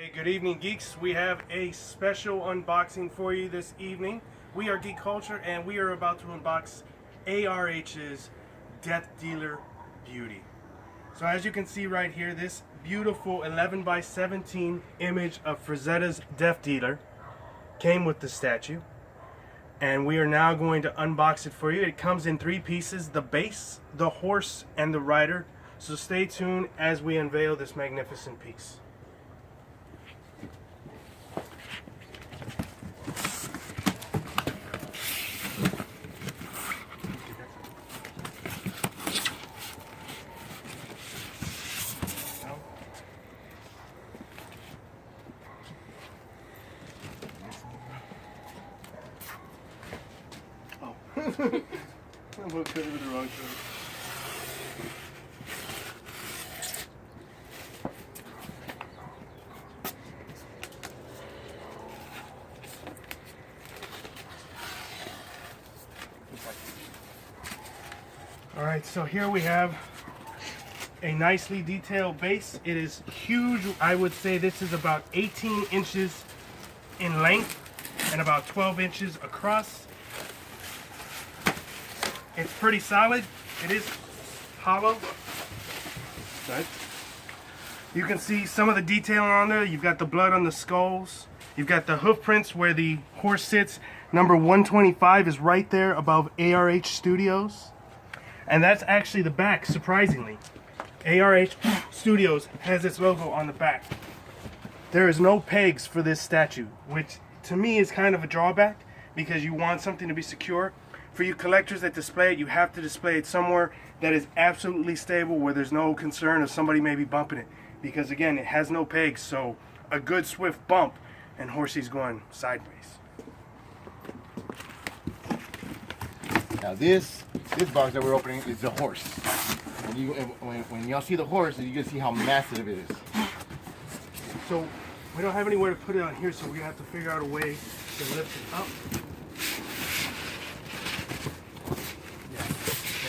Hey, good evening, geeks. We have a special unboxing for you this evening. We are Geek Culture, and we are about to unbox ARH's Death Dealer Beauty. So as you can see right here, this beautiful 11 by 17 image of Frazetta's Death Dealer came with the statue. And we are now going to unbox it for you. It comes in 3 pieces: the base, the horse, and the rider. So stay tuned as we unveil this magnificent piece. I'm going to cut it with the wrong choice. Alright, so here we have a nicely detailed base. It is huge. I would say this is about 18 inches in length and about 12 inches across. It's pretty solid. It is hollow. Right. You can see some of the detailing on there. You've got the blood on the skulls. You've got the hoof prints where the horse sits. Number 125 is right there above ARH Studios. And that's actually the back, surprisingly. ARH Studios has its logo on the back. There is no pegs for this statue, which to me is kind of a drawback because you want something to be secure. For you collectors that display it, you have to display it somewhere that is absolutely stable, where there's no concern of somebody maybe bumping it. Because again, it has no pegs, so a good swift bump and horsey's going sideways. Now this box that we're opening is the horse. When y'all see the horse, you can see how massive it is. So we don't have anywhere to put it on here, so we're gonna have to figure out a way to lift it up.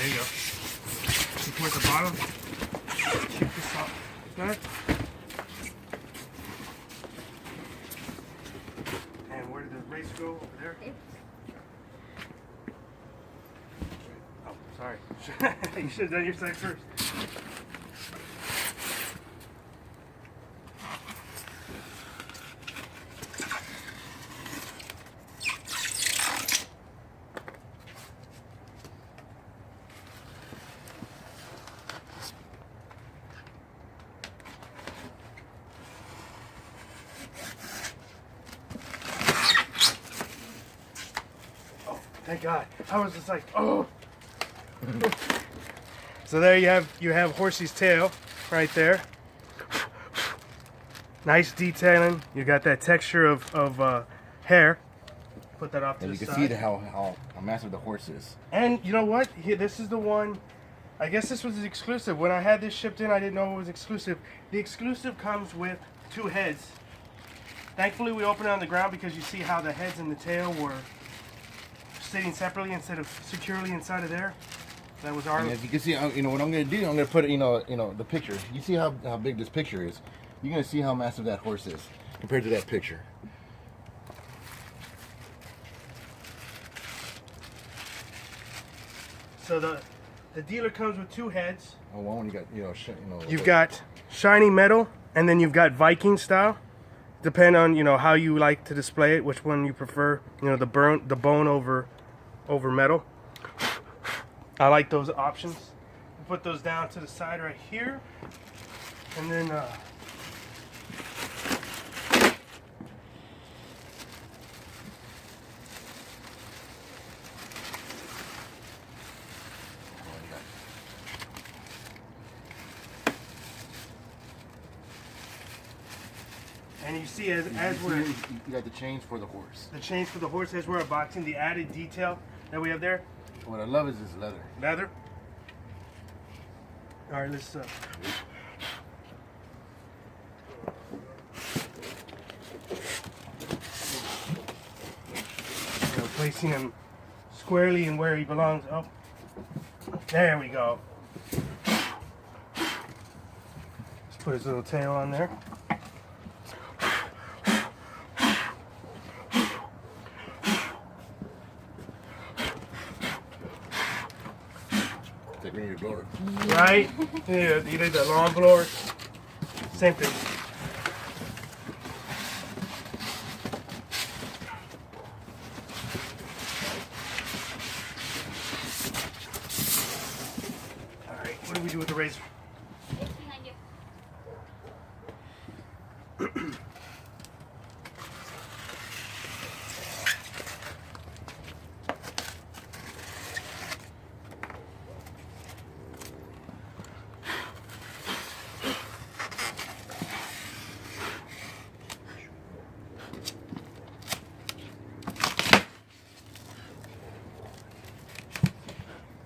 There you go. Support the bottom. Keep this up like that. And where did the race go? Over there? Oh, sorry. You should have done your side first. Thank God. I was just like, oh. So there you have horsey's tail right there. Nice detailing. You got that texture of hair. Put that off to the side. And you can see how massive the horse is. And you know what? Here, this is the one. I guess this was exclusive. When I had this shipped in, I didn't know it was exclusive. The exclusive comes with 2 heads. Thankfully, we opened it on the ground because you see how the heads and the tail were sitting separately instead of securely inside of there. That was our. And as you can see, you know what I'm going to do. I'm going to put the picture. You see how big this picture is. You're going to see how massive that horse is compared to that picture. So the dealer comes with 2 heads. Oh, one you got You've got shiny metal, and then you've got Viking style. Depend on how you like to display it, which one you prefer. The bone over metal. I like those options. Put those down to the side right here, and then and you see as we're you got the chains for the horse. The chains for the horse as we're unboxing, the added detail that we have there. What I love is this leather. Leather. All right, let's placing him squarely in where he belongs. Oh, there we go. Let's put his little tail on there. like we need a blower. Right? Yeah, you need the lawn blower. Same thing. All right, what do we do with the razor? It's behind you.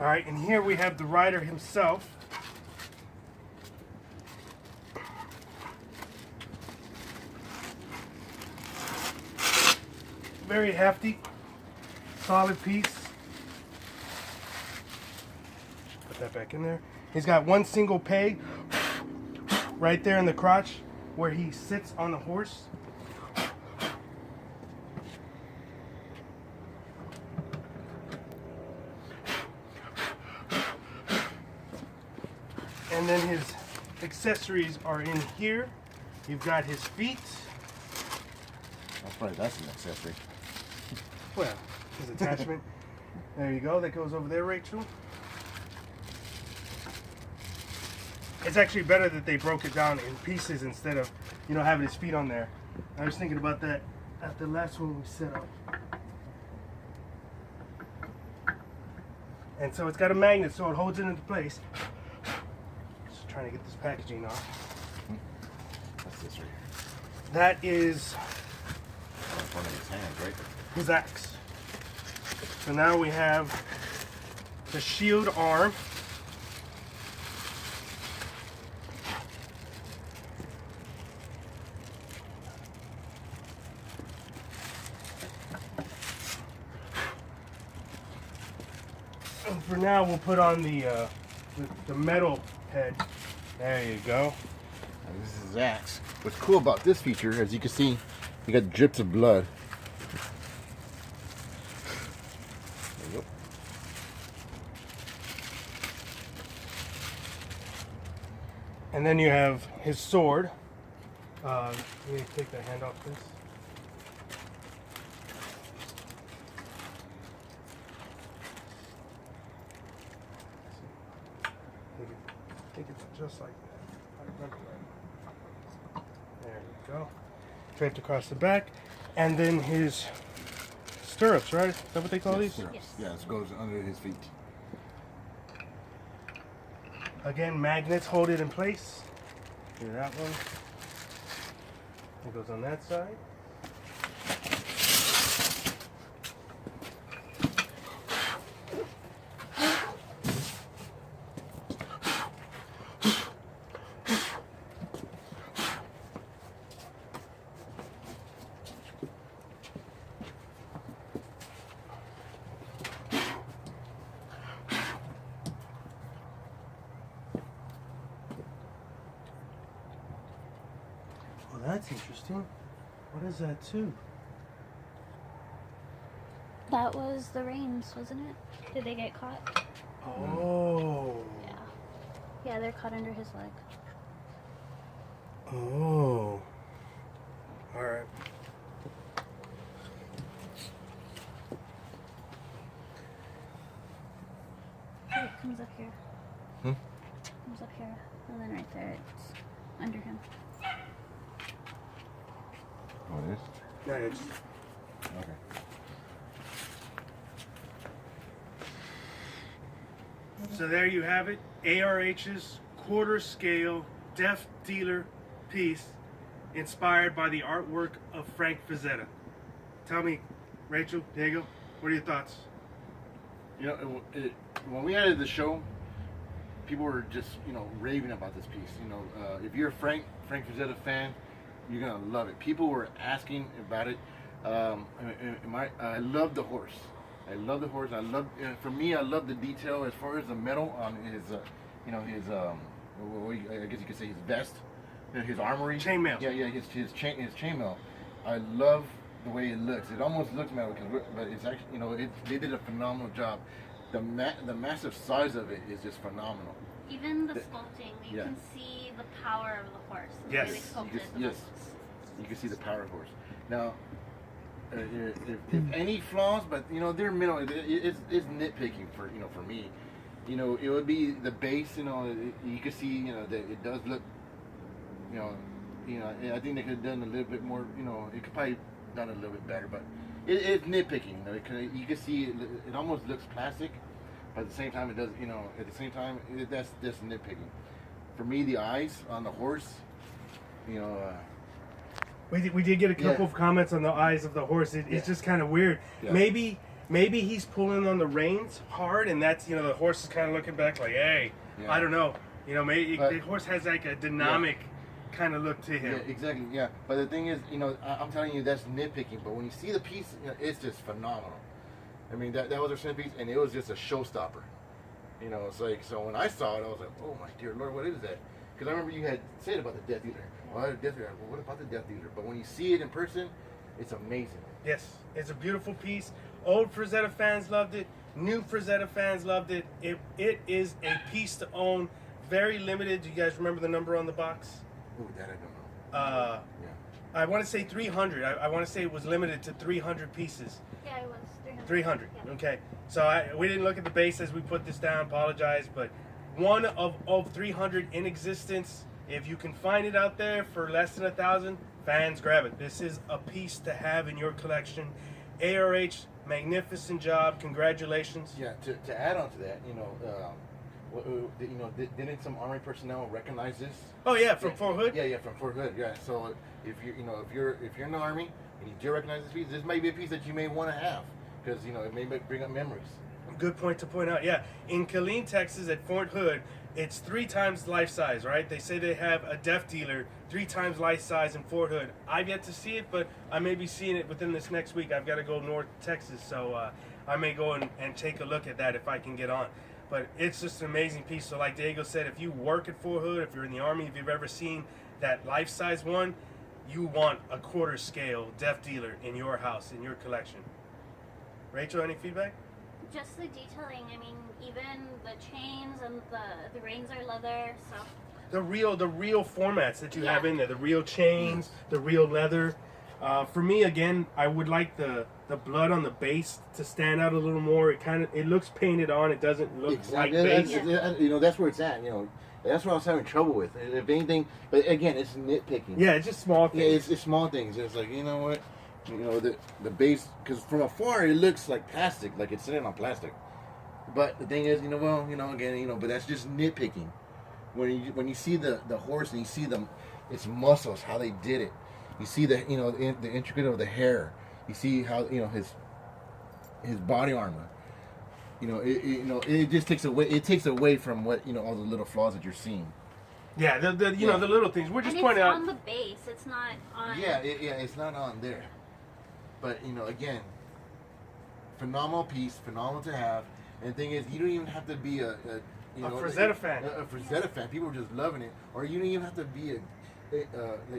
All right, and here we have the rider himself. Very hefty, solid piece. Put that back in there. He's got one single peg right there in the crotch where he sits on the horse. And then his accessories are in here. You've got his feet. That's an accessory. Well, his attachment. There you go. That goes over there, Rachel. It's actually better that they broke it down in pieces instead of, having his feet on there. I was thinking about that at the last one we set up. And so it's got a magnet, so it holds it into place. Just trying to get this packaging off. That's this right here. That is That's one of his hands, right? his axe. So now we have the shield arm. And for now, we'll put on the metal head. There you go. And this is his axe. What's cool about this feature, as you can see, you got drips of blood. There you go. And then you have his sword. Let me take the hand off this. I think it's just like that. I remember that. There you go. Draped across the back. And then his stirrups, right? Is that what they call these? Stirrups. Yes. Yeah, it goes under his feet. Again, magnets hold it in place. Here's that one. It goes on that side. Well, that's interesting. What is that too? That was the reins, wasn't it? Did they get caught? Oh. Yeah. Yeah, they're caught under his leg. Oh. All right. So it comes up here. Hmm? Comes up here, and then right there, it's under him. Oh, it is? Yeah, it's Okay. So there you have it, ARH's quarter scale deaf dealer piece inspired by the artwork of Frank Frazetta. Tell me, Rachel, Diego, what are your thoughts? When we added the show, people were just, raving about this piece. If you're a Frank Frazetta fan, you're gonna love it. People were asking about it. I love the horse. I love the horse. For me, I love the detail as far as the metal on his, I guess you could say his vest, his armory. Chainmail. Yeah, his chainmail. I love the way it looks. It almost looks metal, but it's actually, they did a phenomenal job. the massive size of it is just phenomenal. Even the sculpting, you can see the power of the horse. The way they sculpted the muscles. You can see the power of the horse. Now, if any flaws, but you know they're minimal. It's nitpicking for for me. You know, it would be the base. You know, you can see that it does look. I think they could have done a little bit more. You know, it could probably done a little bit better, but it's nitpicking. You know, you can see it almost looks plastic, but at the same time it does. You know, at the same time that's just nitpicking. For me, the eyes on the horse. You know. We did get a couple of comments on the eyes of the horse. It's just kind of weird. Yeah. Maybe he's pulling on the reins hard, and that's the horse is kind of looking back like, hey, I don't know. Maybe the horse has like a dynamic kind of look to him. Yeah, exactly. Yeah, but the thing is, I'm telling you, that's nitpicking. But when you see the piece, it's just phenomenal. I mean, that was a centerpiece, and it was just a showstopper. It's like, so when I saw it, I was like, oh my dear Lord, what is that? Because I remember you had said about the Death Dealer. Well, what about the Death Dealer? But when you see it in person, it's amazing. Yes, it's a beautiful piece. Old Frazetta fans loved it. New Frazetta fans loved it. It is a piece to own. Very limited. Do you guys remember the number on the box? Ooh, that I don't know. I want to say 300. I want to say it was limited to 300 pieces. Yeah, it was 300. 300. Yeah. Okay. So we didn't look at the base as we put this down. Apologize, but one of 300 in existence. If you can find it out there for less than 1,000, fans, grab it. This is a piece to have in your collection. ARH, magnificent job. Congratulations. Yeah. To add on to that, didn't some Army personnel recognize this? Oh yeah, from Fort Hood. Yeah, from Fort Hood. Yeah. So if you're in the Army and you do recognize this piece, this may be a piece that you may want to have because it may bring up memories. Good point to point out. Yeah, in Killeen, Texas, at Fort Hood, it's 3 times life size, right? They say they have a Death Dealer 3 times life size in Fort Hood. I've yet to see it, but I may be seeing it within this next week. I've got to go north to Texas, so I may go and take a look at that if I can get on. But it's just an amazing piece. So like Diego said, if you work at Fort Hood, if you're in the Army, if you've ever seen that life size one, you want a quarter scale Death Dealer in your house, in your collection. Rachel, any feedback? Just the detailing. I mean, even the chains and the reins are leather. So the real formats that you have in there, the real chains, the real leather. For me, again, I would like the blood on the base to stand out a little more. It looks painted on. It doesn't look like base. That's where it's at. That's what I was having trouble with. If anything, but again, it's nitpicking. Yeah, it's just small things. Yeah, it's small things. It's like what. The base, because from afar it looks like plastic, like it's sitting on plastic. But the thing is, but that's just nitpicking. When you see the horse and you see its muscles, how they did it. You see the intricate of the hair. You see how his body armor. It just takes away. It takes away from what all the little flaws that you're seeing. Yeah, the little things. We're just pointing out. It's on the base. It's not on. Yeah, it's not on there. But again, phenomenal piece, phenomenal to have. And the thing is, you don't even have to be a Frazetta fan. A Frazetta fan. People are just loving it. Or you don't even have to be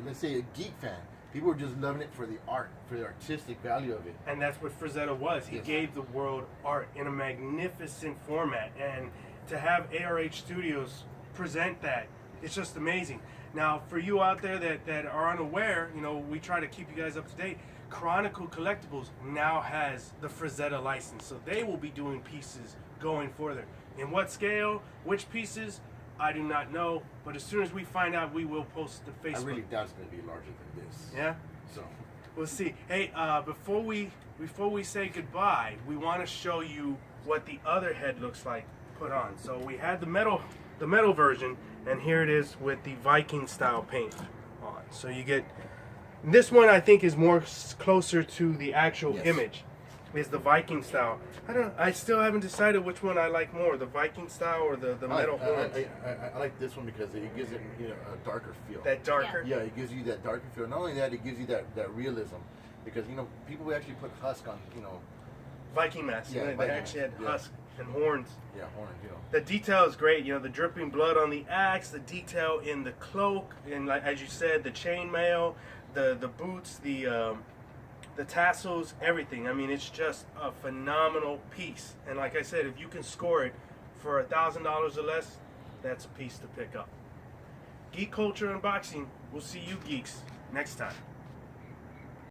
let's say a geek fan. People are just loving it for the art, for the artistic value of it. And that's what Frazetta was. He gave the world art in a magnificent format. And to have ARH Studios present that, it's just amazing. Now, for you out there that are unaware, we try to keep you guys up to date. Chronicle Collectibles now has the Frazetta license, so they will be doing pieces going further. In what scale, which pieces, I do not know, but as soon as we find out, we will post to Facebook. I really doubt it's going to be larger than this. Yeah? So we'll see. Hey, before we say goodbye, we want to show you what the other head looks like put on. So we had the metal version, and here it is with the Viking style paint on. So you get this one. I think is more closer to the actual image. Is the Viking style. I still haven't decided which one I like more, the Viking style or the metal horns. I like this one because it gives it a darker feel. That darker? Yeah, it gives you that darker feel. Not only that, it gives you that realism. Because, people actually put husk on, Viking masks. Yeah, they actually had husk and horns. Yeah, horns, The detail is great. The dripping blood on the axe, the detail in the cloak, and like as you said, the chainmail, the boots, the the tassels, everything. I mean, it's just a phenomenal piece. And like I said, if you can score it for $1,000 or less, that's a piece to pick up. Geek Culture Unboxing. We'll see you geeks next time.